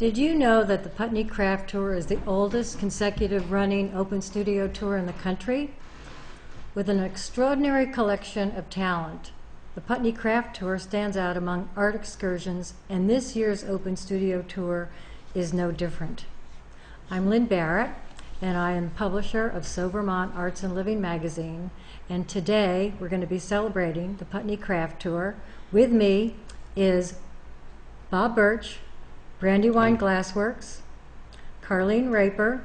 Did you know that the Putney Craft Tour is the oldest consecutive running open studio tour in the country? With an extraordinary collection of talent, the Putney Craft Tour stands out among art excursions, and this year's open studio tour is no different. I'm Lynn Barrett, and I am publisher of So Vermont Arts and Living magazine, and today we're going to be celebrating the Putney Craft Tour. With me is Bob Birch, Brandywine Glassworks, Carlene Raper,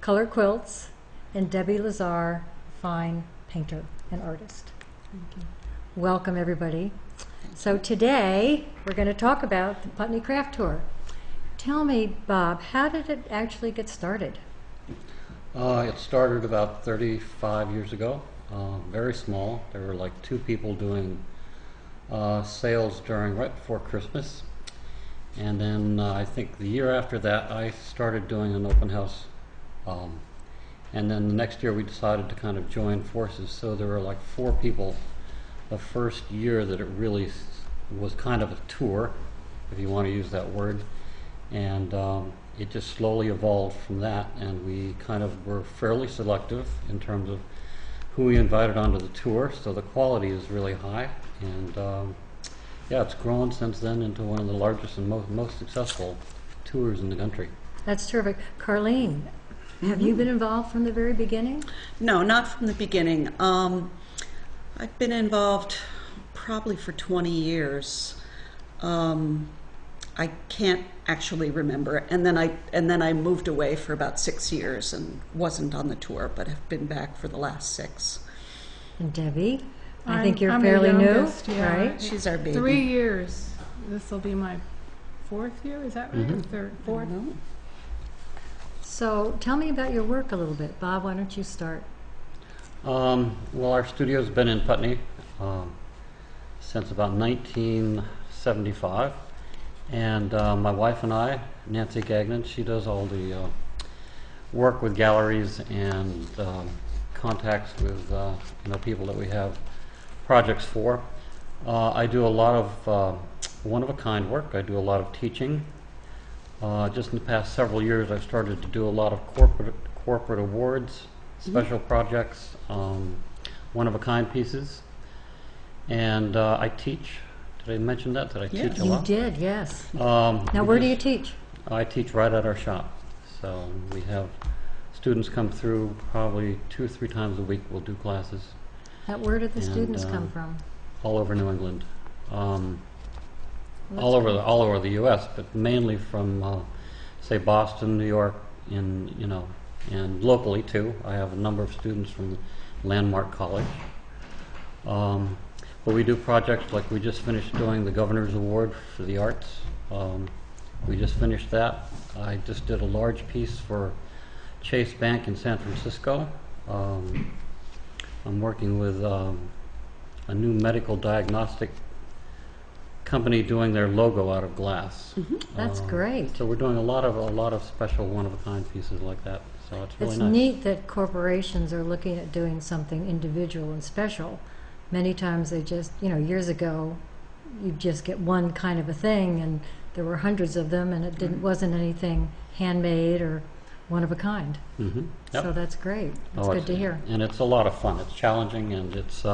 Color Quilts, and Debbie Lazar, fine painter and artist. Thank you. Welcome, everybody. So today we're going to talk about the Putney Craft Tour. Tell me, Bob, how did it actually get started? It started about 35 years ago, very small. There were like 2 people doing sales right before Christmas. And then I think the year after that I started doing an open house. And then the next year we decided to kind of join forces. So there were like 4 people the first year that it really was kind of a tour, if you want to use that word. And it just slowly evolved from that, and we kind of were fairly selective in terms of who we invited onto the tour, so the quality is really high. And yeah, it's grown since then into one of the largest and most successful tours in the country. That's terrific. Carlene, have you been involved from the very beginning? No, not from the beginning. I've been involved probably for 20 years. I can't actually remember. And then I moved away for about 6 years and wasn't on the tour, but have been back for the last 6. And Debbie, I think you're I'm fairly the new, youngest, yeah. right? She's our baby. 3 years. This will be my 4th year, is that right? Mhm. Or third, 4th? No. So tell me about your work a little bit. Bob, why don't you start? Well, our studio's been in Putney since about 1975. And my wife and I, Nancy Gagnon, she does all the work with galleries and contacts with people that we have projects for. I do a lot of one-of-a-kind work. I do a lot of teaching. Just in the past several years, I've started to do a lot of corporate awards, special projects, one-of-a-kind pieces, and I teach. Did I mention that? Did I teach a lot? You did, yes. Now, Where do you teach? I teach right at our shop. So we have students come through probably 2 or 3 times a week. We'll do classes Where did the And, students come from? all over New England, all over the U.S., but mainly from, say, Boston, New York, and locally too. I have a number of students from Landmark College. But we do projects like we just finished doing the Governor's Award for the Arts. We just finished that. I just did a large piece for Chase Bank in San Francisco. I'm working with a new medical diagnostic company doing their logo out of glass. That's great. So we're doing a lot of special one-of-a-kind pieces like that. So it's really It's nice. neat that corporations are looking at doing something individual and special. Many times they just, years ago, you just get one kind of a thing, and there were hundreds of them, and it wasn't anything handmade or one of a kind. Mm-hmm. Yep. So that's great. It's good to hear. And it's a lot of fun. It's challenging, and it's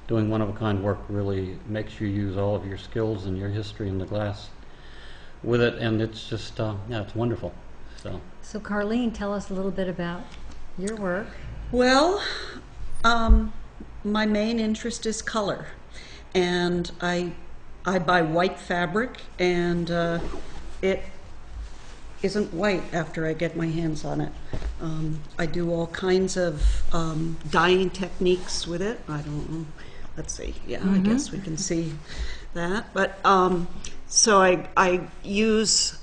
doing one-of-a-kind work really makes you use all of your skills and your history in the glass with it, and it's just, it's wonderful. So Carlene, tell us a little bit about your work. Well, my main interest is color, and I buy white fabric, and it isn't white after I get my hands on it. I do all kinds of dyeing techniques with it. I don't know. Let's see. Yeah, I guess we can see that. But so I use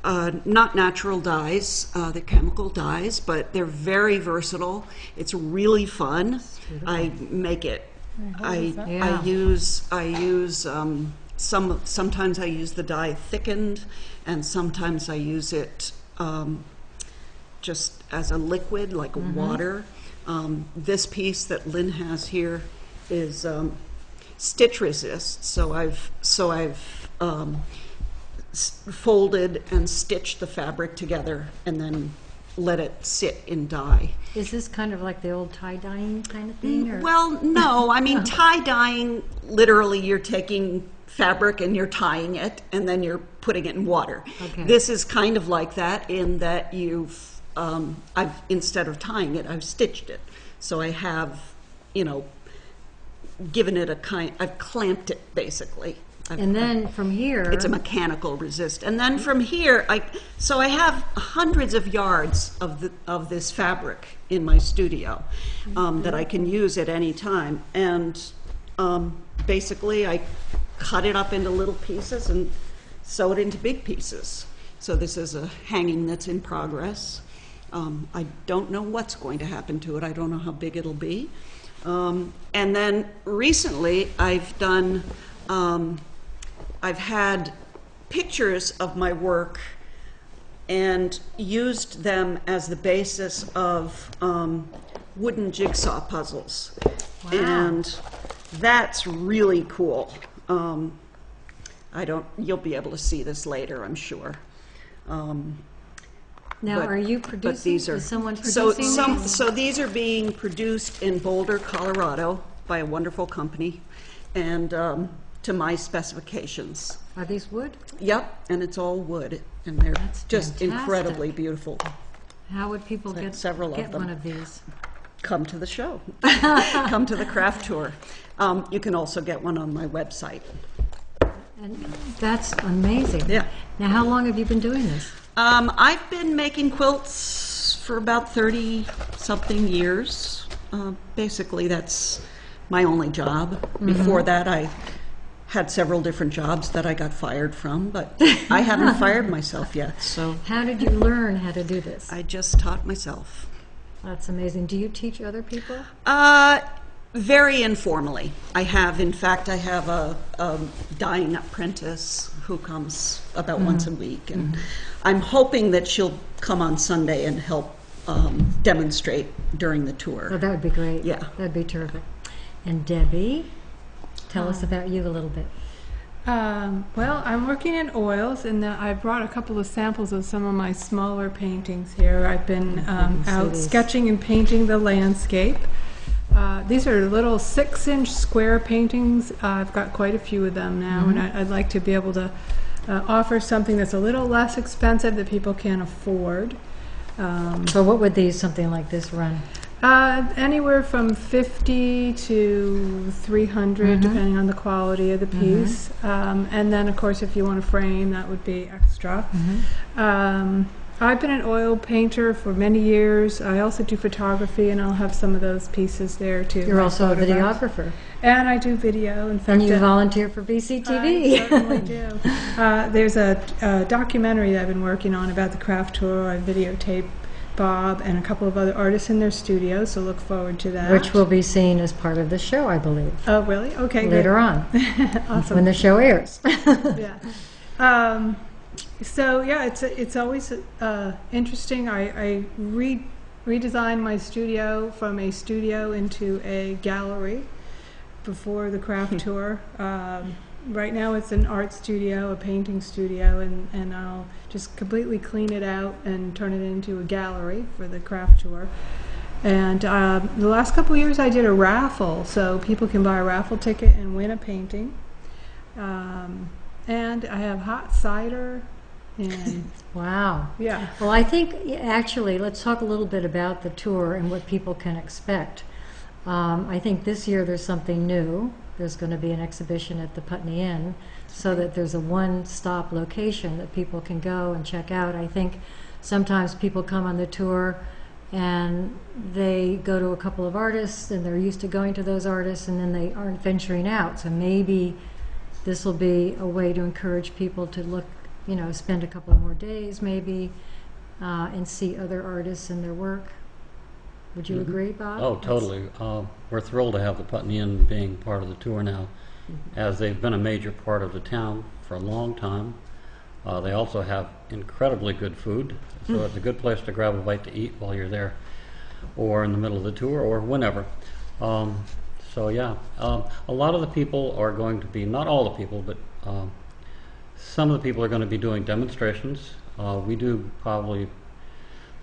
not natural dyes, they're chemical dyes, but they're very versatile. It's really fun. I make it. I use sometimes I use the dye thickened, and sometimes I use it just as a liquid, like water. This piece that Lynn has here is stitch resist. So I've folded and stitched the fabric together and then let it sit in dye. Is this kind of like the old tie-dyeing kind of thing? Or? Well, no, I mean tie-dyeing, literally you're taking fabric and you're tying it and then you're putting it in water. Okay. This is kind of like that in that I've instead of tying it, I've stitched it. So I have, given it I've clamped it basically. And then from here... It's a mechanical resist. And then from here, I have hundreds of yards of this fabric in my studio that I can use at any time. And basically, I cut it up into little pieces and sew it into big pieces. So this is a hanging that's in progress. I don't know what's going to happen to it. I don't know how big it'll be. And then recently, I've had pictures of my work and used them as the basis of wooden jigsaw puzzles. Wow. And that's really cool. You'll be able to see this later, I'm sure. Now, are you but producing? these are, Is someone producing these? so these are being produced in Boulder, Colorado by a wonderful company. And to my specifications. Are these wood? Yep, and it's all wood, and they're That's just fantastic. incredibly beautiful. How would people Like get several of them. one of these? Come to the show. Come to the craft tour. You can also get one on my website. And that's amazing. Yeah. Now, how long have you been doing this? I've been making quilts for about 30-something years. Basically, that's my only job. Before that, I had several different jobs that I got fired from, but I haven't fired myself yet, so How did you learn how to do this? I just taught myself. That's amazing. Do you teach other people? Very informally. In fact, I have a dyeing apprentice who comes about once a week, and I'm hoping that she'll come on Sunday and help demonstrate during the tour. Oh, that would be great. Yeah. That'd be terrific. And Debbie, tell us about you a little bit. Well, I'm working in oils, and I brought a couple of samples of some of my smaller paintings here. I've been out sketching and painting the landscape. These are little 6-inch square paintings. I've got quite a few of them now, and I'd like to be able to offer something that's a little less expensive that people can afford. So what would something like this run? Anywhere from 50 to 300, depending on the quality of the piece. And then, of course, if you want a frame, that would be extra. I've been an oil painter for many years. I also do photography, and I'll have some of those pieces there, too. You're also a photographs. videographer. And I do video. In fact, And you volunteer for BCTV. I certainly do. There's a documentary that I've been working on about the craft tour. I videotaped Bob and a couple of other artists in their studios, so look forward to that. Which will be seen as part of the show, I believe. Oh, really? Okay, Later on, awesome. when the show airs. Yeah. So yeah, it's always interesting. I redesigned my studio from a studio into a gallery before the craft tour. Right now it's an art studio, a painting studio, and I'll just completely clean it out and turn it into a gallery for the craft tour. And the last couple of years I did a raffle, so people can buy a raffle ticket and win a painting. And I have hot cider and Wow. yeah. Well, I think actually, let's talk a little bit about the tour and what people can expect. I think this year there's something new. There's going to be an exhibition at the Putney Inn, so that there's a one-stop location that people can go and check out. I think sometimes people come on the tour and they go to a couple of artists and they're used to going to those artists, and then they aren't venturing out. So maybe this will be a way to encourage people to look, spend a couple of more days maybe, and see other artists and their work. Would you agree, Bob? Oh, totally. We're thrilled to have the Putney Inn being part of the tour now, as they've been a major part of the town for a long time. They also have incredibly good food, so it's a good place to grab a bite to eat while you're there, or in the middle of the tour, or whenever. So So yeah, a lot of the people are going to be, not all the people, but some of the people are going to be doing demonstrations. We do probably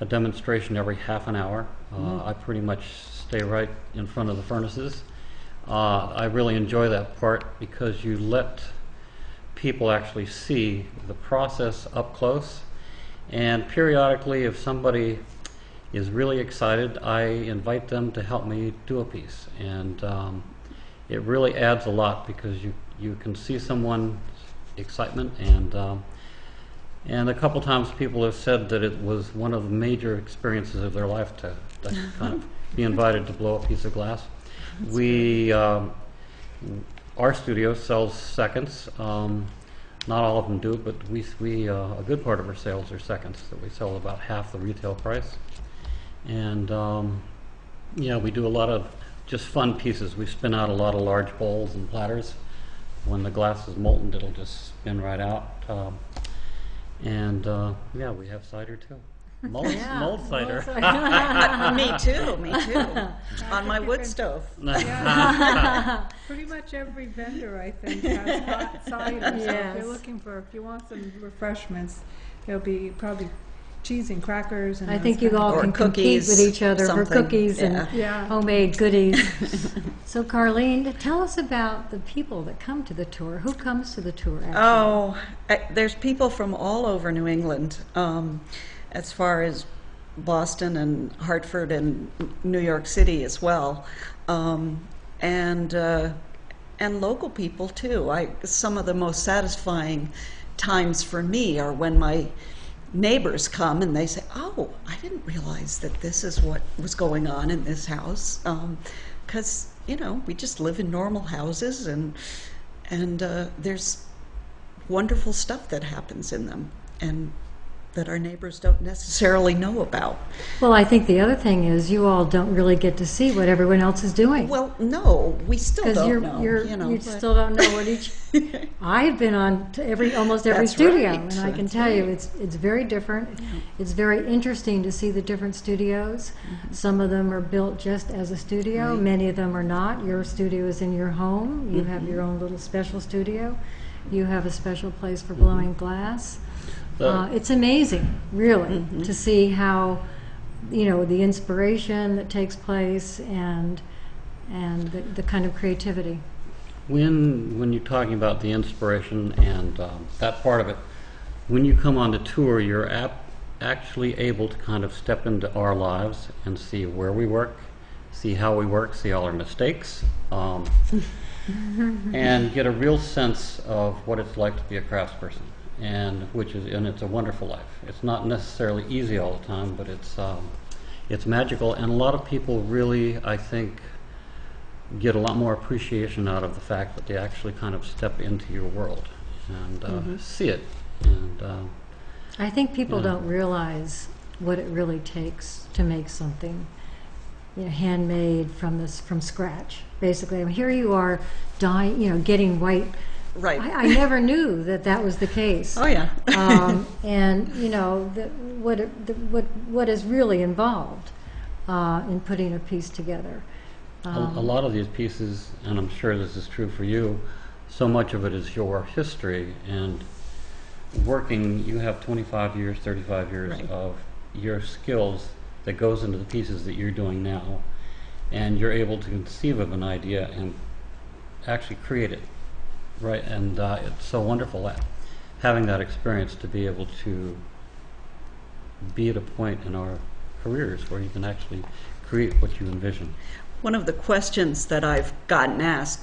a demonstration every half an hour. I pretty much stay right in front of the furnaces. I really enjoy that part because you let people actually see the process up close. And periodically, if somebody is really excited, I invite them to help me do a piece. And it really adds a lot because you can see someone's excitement. And a couple times people have said that it was one of the major experiences of their life to kind of be invited to blow a piece of glass. Our studio sells seconds. Not all of them do, but a good part of our sales are seconds. So we sell about half the retail price. And yeah, we do a lot of just fun pieces. We spin out a lot of large bowls and platters. When the glass is molten, it'll just spin right out. Yeah, we have cider too. Mulled cider. Me too, me too. On my wood stove. Yeah. Pretty much every vendor, I think, has hot cider. So Yes. if you want some refreshments, there'll be probably cheese and crackers. And I those think you kind of all Or can compete cookies, with each other for something, cookies and yeah. Yeah. homemade goodies. So Carlene, tell us about the people that come to the tour. Who comes to the tour, actually? Oh, there's people from all over New England, as far as Boston and Hartford and New York City as well, and local people too. Some of the most satisfying times for me are when my neighbors come and they say, "Oh, I didn't realize that this is what was going on in this house," because we just live in normal houses and there's wonderful stuff that happens in them and that our neighbors don't necessarily know about. Well, I think the other thing is you all don't really get to see what everyone else is doing. Well, no, we still Because don't know. you but- still don't know what each. I've been on to almost every That's studio, right, and I can that's tell you right. it's very different. It's very interesting to see the different studios. Some of them are built just as a studio. Right. Many of them are not. Your studio is in your home. You have your own little special studio. You have a special place for blowing glass. It's amazing, really, to see how, the inspiration that takes place and the kind of creativity. When you're talking about the inspiration and that part of it, when you come on the tour, you're actually able to kind of step into our lives and see where we work, see how we work, see all our mistakes, and get a real sense of what it's like to be a craftsperson. And it's a wonderful life. It's not necessarily easy all the time, but it's magical. And a lot of people really, I think, get a lot more appreciation out of the fact that they actually kind of step into your world and see it. And I think people Yeah. don't realize what it really takes to make something handmade from scratch. Basically, I mean, here you are dyeing, getting white. Right. I never knew that was the case. Oh, yeah. And what is really involved in putting a piece together. a lot of these pieces, and I'm sure this is true for you, so much of it is your history and working. You have 25 years, 35 years Right. of your skills that goes into the pieces that you're doing now, and you're able to conceive of an idea and actually create it. Right, and it's so wonderful having that experience to be able to be at a point in our careers where you can actually create what you envision. One of the questions that I've gotten asked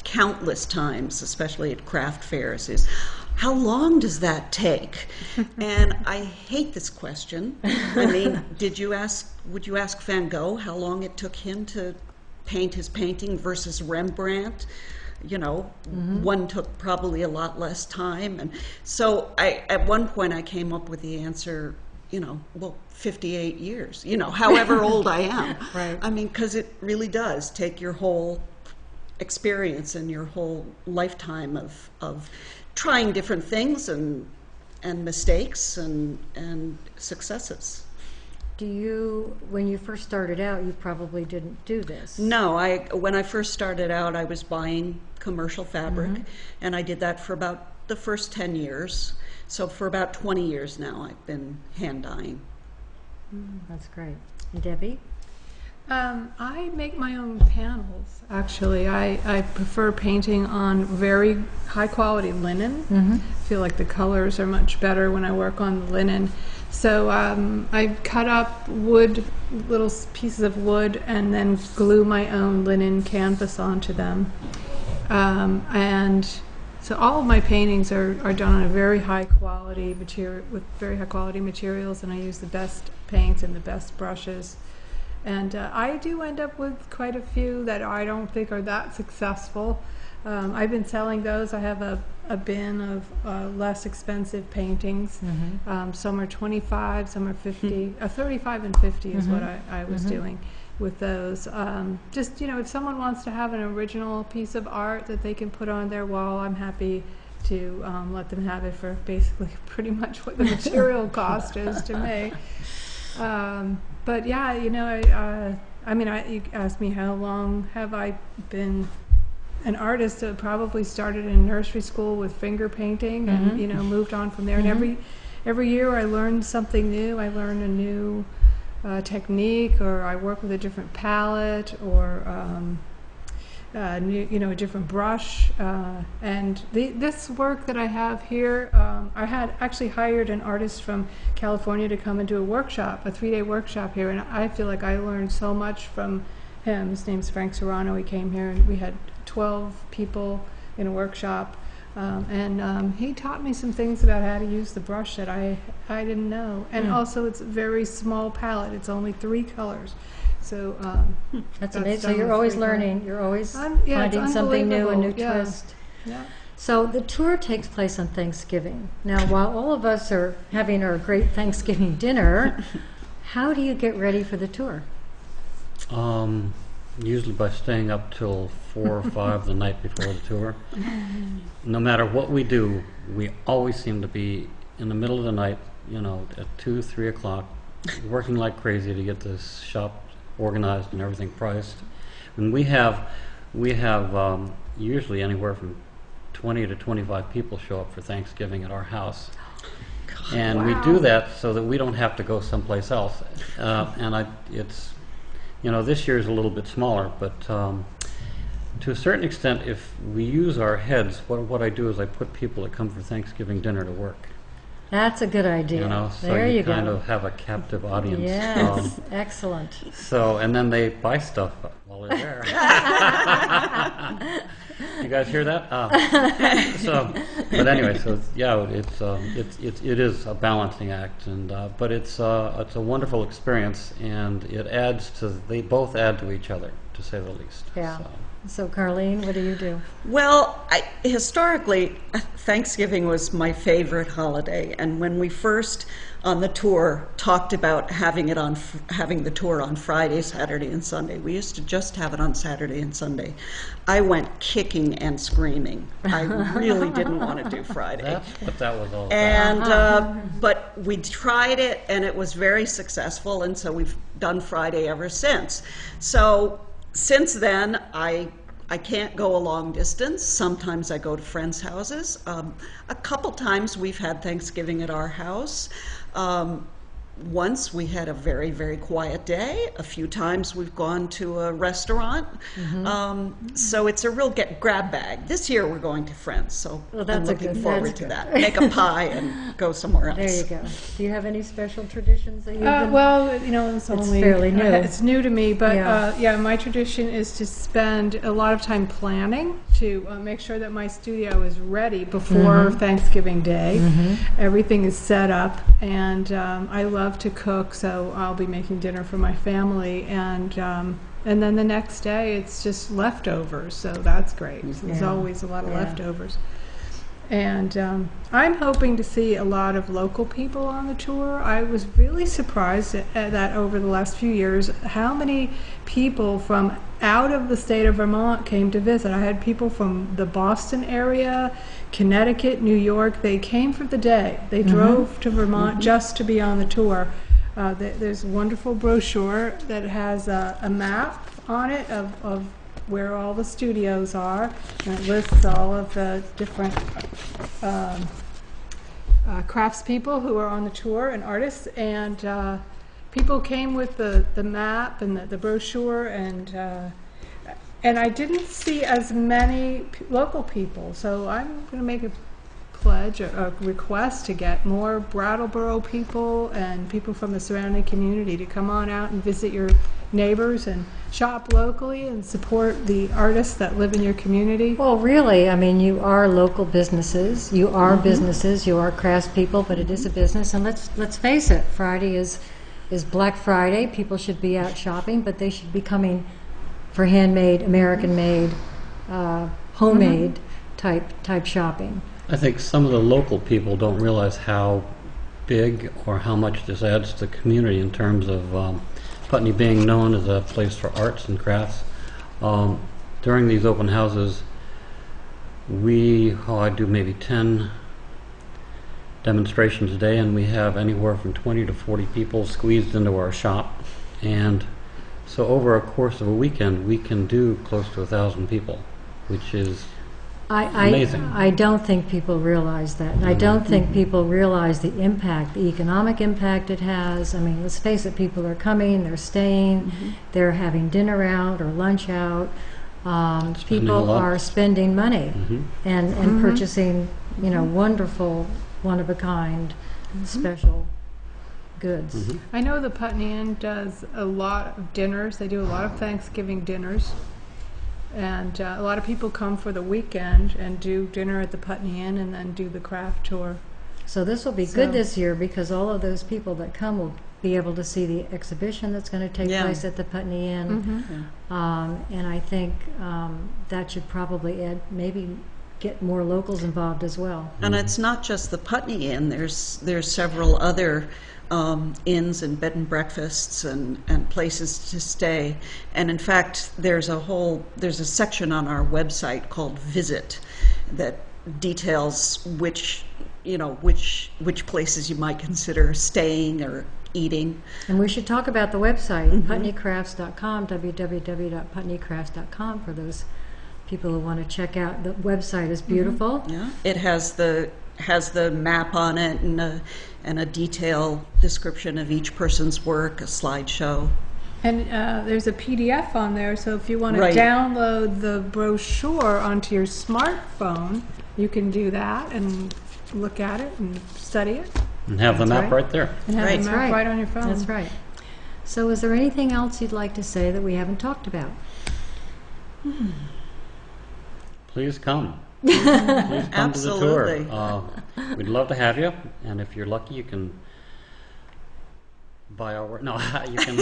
countless times, especially at craft fairs, is how long does that take? And I hate this question. I mean, would you ask Van Gogh how long it took him to paint his painting versus Rembrandt? One took probably a lot less time. And so at one point I came up with the answer, 58 years, however old I am. Right. I mean, because it really does take your whole experience and your whole lifetime of trying different things and mistakes and successes. when you first started out, you probably didn't do this. No, when I first started out, I was buying commercial fabric, and I did that for about the first 10 years. So for about 20 years now, I've been hand dyeing. That's great. And Debbie? I make my own panels, actually. I prefer painting on very high quality linen. I feel like the colors are much better when I work on the linen. So I cut up little pieces of wood, and then glue my own linen canvas onto them. And so all of my paintings are done on a very high quality material, with very high quality materials, and I use the best paints and the best brushes. And I do end up with quite a few that I don't think are that successful. I've been selling those. I have a bin of less expensive paintings. Some are 25, some are 50. 35 and 50 is what I was doing with those. Just, if someone wants to have an original piece of art that they can put on their wall, I'm happy to let them have it for basically pretty much what the material cost is to make. But yeah, you asked me how long have I been an artist. Probably started in nursery school with finger painting, and moved on from there. And every year I learned something new. I learned a new technique, or I work with a different palette, or a different brush. And this work that I have here, I had actually hired an artist from California to come and do a workshop, a 3-day workshop here, and I feel like I learned so much from him. His name's Frank Serrano. He came here, and we had 12 people in a workshop, and he taught me some things about how to use the brush that I didn't know. And also, it's a very small palette. It's only 3 colors. So that's amazing. So you're always learning. You're always finding something new, a new twist. Yeah. So the tour takes place on Thanksgiving. Now, while all of us are having our great Thanksgiving dinner, how do you get ready for the tour? Usually by staying up till 4 or 5 the night before the tour. No matter what we do, we always seem to be in the middle of the night, at 2, 3 o'clock, working like crazy to get this shop organized and everything priced. And we have usually anywhere from 20 to 25 people show up for Thanksgiving at our house. And we do that so that we don't have to go someplace else. This year is a little bit smaller, but to a certain extent, if we use our heads, what I do is I put people that come for Thanksgiving dinner to work. That's a good idea. So there you kind go. of have a captive audience. Yes, excellent. So, and then they buy stuff while they're there. You guys hear that? But anyway, so it is a balancing act, but it's a wonderful experience, and they both add to each other, to say the least. Yeah. So Carlene, what do you do? Well, historically, Thanksgiving was my favorite holiday, and when we first on the tour talked about having the tour on Friday, Saturday, and Sunday, we used to just have it on Saturday and Sunday. I went kicking and screaming. I really didn't want to do Friday. That's what that was all about. And but we tried it, and it was very successful, and so we've done Friday ever since. So since then, I can't go a long distance. Sometimes I go to friends' houses. A couple times we've had Thanksgiving at our house. Once we had a very, very quiet day. A few times we've gone to a restaurant. So it's a real grab bag. This year we're going to friends, so I'm looking forward to that. Make a pie and go somewhere else. There you go. Do you have any special traditions that you've been... Well, it's fairly new. It's new to me, but my tradition is to spend a lot of time planning to make sure that my studio is ready before Thanksgiving Day. Everything is set up, and I love to cook, so I'll be making dinner for my family, and then the next day it's just leftovers, so that's great. There's always a lot of leftovers. And I'm hoping to see a lot of local people on the tour. I was really surprised that over the last few years, how many people from out of the state of Vermont came to visit. I had people from the Boston area, Connecticut, New York. They came for the day. They drove to Vermont just to be on the tour. There's a wonderful brochure that has a map on it of where all the studios are, and it lists all of the different craftspeople who are on the tour and artists, and people came with the map and the brochure, and I didn't see as many local people, so I'm going to make a pledge, a request to get more Brattleboro people and people from the surrounding community to come on out and visit your neighbors and shop locally and support the artists that live in your community. Well, really, I mean, you are local businesses, you are businesses, you are craftspeople, but it is a business, and let's face it, Friday is Black Friday. People should be out shopping, but they should be coming for handmade, American-made, homemade type shopping. I think some of the local people don't realize how big or how much this adds to the community in terms of Putney being known as a place for arts and crafts. During these open houses, I do maybe 10 demonstrations a day, and we have anywhere from 20 to 40 people squeezed into our shop. And so over a course of a weekend, we can do close to 1,000 people, which is amazing. I don't think people realize that. And I don't think people realize the impact, the economic impact it has. I mean, let's face it, people are coming, they're staying, they're having dinner out or lunch out. People are spending money and purchasing, wonderful, one-of-a-kind, special goods. I know the Putney Inn does a lot of dinners. They do a lot of Thanksgiving dinners. And a lot of people come for the weekend and do dinner at the Putney Inn and then do the craft tour. So this will be good this year because all of those people that come will be able to see the exhibition that's going to take place at the Putney Inn. And I think that should probably maybe get more locals involved as well. And it's not just the Putney Inn. There's several other inns and bed and breakfasts and places to stay. And in fact, there's a section on our website called Visit that details which places you might consider staying or eating. And we should talk about the website, putneycrafts.com, www.putneycrafts.com, for those people who want to check out. The website is beautiful. Yeah, it has the map on it and a detailed description of each person's work, a slideshow. And there's a PDF on there, so if you want to Right. download the brochure onto your smartphone, you can do that and look at it and study it And have the That's map right. right there. and have Right. the map right on your phone. That's right. So is there anything else you'd like to say that we haven't talked about? Please come. Please come Absolutely. to the tour. We'd love to have you, and if you're lucky, you can buy our work. No, you can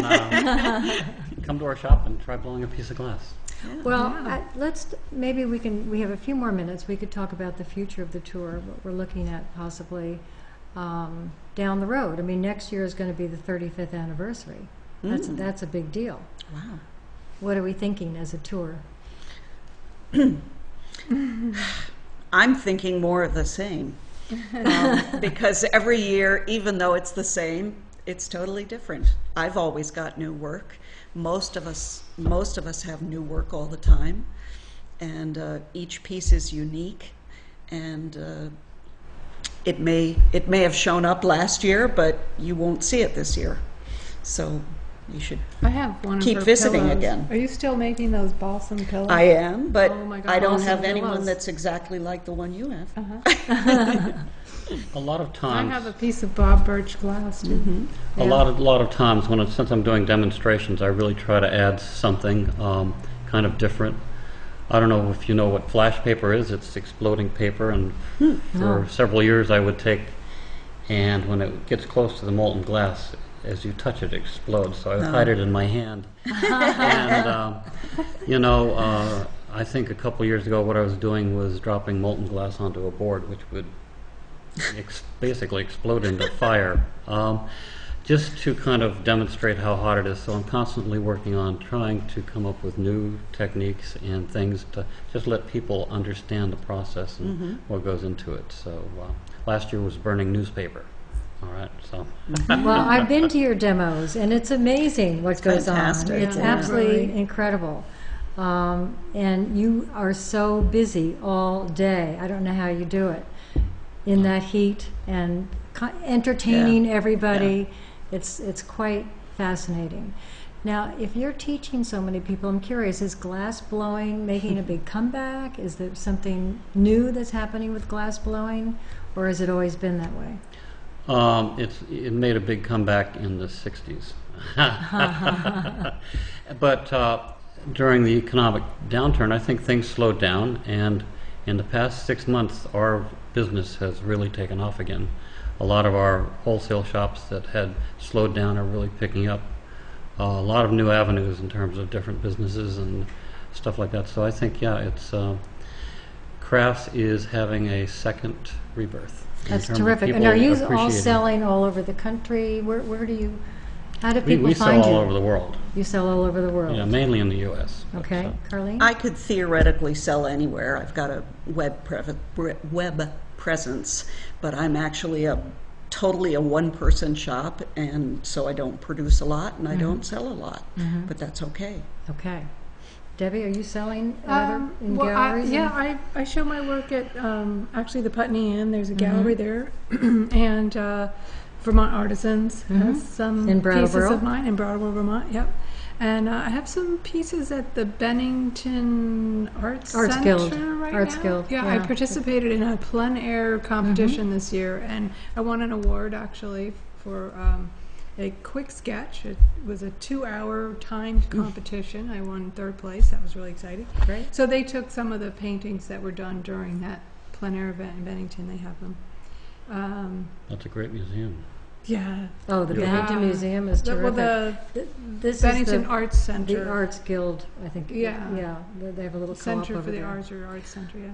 come to our shop and try blowing a piece of glass. Well, we have a few more minutes. We could talk about the future of the tour, what we're looking at possibly down the road. I mean, next year is going to be the 35th anniversary. That's a big deal. Wow. What are we thinking as a tour? I'm thinking more of the same. Because every year, even though it's the same, it's totally different. I've always got new work. Most of us have new work all the time, and each piece is unique. And it may have shown up last year, but you won't see it this year. So you should. I have one Keep of her visiting pillows. again. Are you still making those balsam pillows? I am, but Oh my God, I don't awesome have anyone pillows. that's exactly like the one you have. A lot of I times, have a piece of Bob Birch glass too. a lot of times since I'm doing demonstrations, I really try to add something kind of different. I don't know if you know what flash paper is. It's exploding paper, and for several years I would take, and when it gets close to the molten glass, as you touch it, it explodes. So I would hide it in my hand. And I think a couple years ago what I was doing was dropping molten glass onto a board, which would basically explode into fire. Just to kind of demonstrate how hot it is. So I'm constantly working on trying to come up with new techniques and things to just let people understand the process and what goes into it. So last year was burning newspaper. All right, so Well, I've been to your demos, and it's amazing what goes fantastic. on. It's Yeah. absolutely Right. incredible. And you are so busy all day. I don't know how you do it in that heat and entertaining everybody. It's quite fascinating. Now, if you're teaching so many people, I'm curious, is glass blowing making a big comeback? Is there something new that's happening with glass blowing, or has it always been that way? it made a big comeback in the 60s. But during the economic downturn, I think things slowed down, and in the past 6 months, our business has really taken off again. A lot of our wholesale shops that had slowed down are really picking up. A lot of new avenues in terms of different businesses and stuff like that. So I think, yeah, it's crafts is having a second rebirth. in That's terms of terrific. And people are you all appreciating. selling all over the country? Where do you, how do We, people we find sell you? all over the world. You sell all over the world? Yeah, mainly in the U.S. but, Okay, Carlene? I could theoretically sell anywhere. I've got a web presence, but I'm actually totally a one-person shop, and so I don't produce a lot and I don't sell a lot. But that's okay. Okay. Debbie, are you selling in Well, galleries? I show my work at actually the Putney Inn. There's a gallery there, and Vermont Artisans has some In pieces Brattleboro? of mine in Brattleboro, Vermont. Yep, and I have some pieces at the Bennington Arts Center Guild. right Arts now. Guild, Yeah, I yeah. participated in a plein air competition this year, and I won an award actually for a quick sketch. It was a 2-hour timed competition. I won 3rd place. That was really exciting. Great. So they took some of the paintings that were done during that plein air event in Bennington. They have them. That's a great museum. Yeah. Oh, the Yeah. Bennington Museum is terrific. Well, This Bennington is Arts Center. the Arts Guild, I think. Yeah. Yeah, they have a little co-op Center over for the there. Arts or Arts Center, yeah.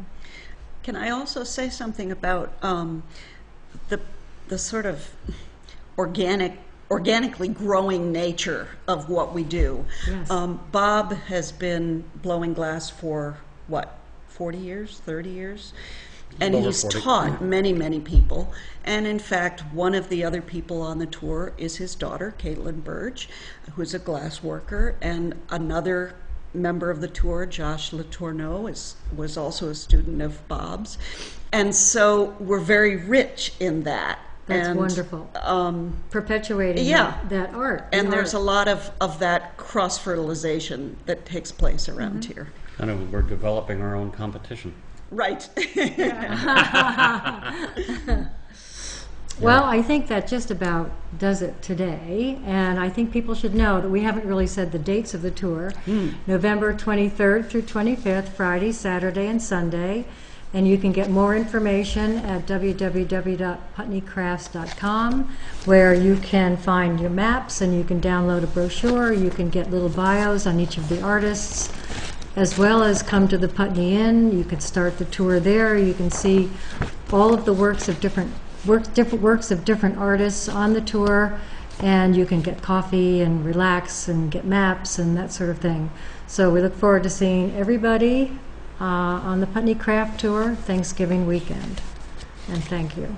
Can I also say something about the sort of organically growing nature of what we do? Yes. Bob has been blowing glass for, what, 40 years, 30 years? And Over he's 40. taught many, many people. And in fact, one of the other people on the tour is his daughter, Caitlin Burge, who's a glass worker. And another member of the tour, Josh Letourneau, was also a student of Bob's. And so we're very rich in that. That's and, wonderful. Perpetuating yeah. that art. And the there's a art. lot of that cross-fertilization that takes place around here. Kind of, we're developing our own competition. Right. Well, I think that just about does it today, and I think people should know that we haven't really said the dates of the tour. November 23rd through 25th, Friday, Saturday, and Sunday. And you can get more information at www.putneycrafts.com, where you can find your maps and you can download a brochure. You can get little bios on each of the artists, as well as come to the Putney Inn. You can start the tour there. You can see all of the works of different works of different artists on the tour, and you can get coffee and relax and get maps and that sort of thing. So we look forward to seeing everybody on the Putney Craft Tour Thanksgiving weekend. And thank you.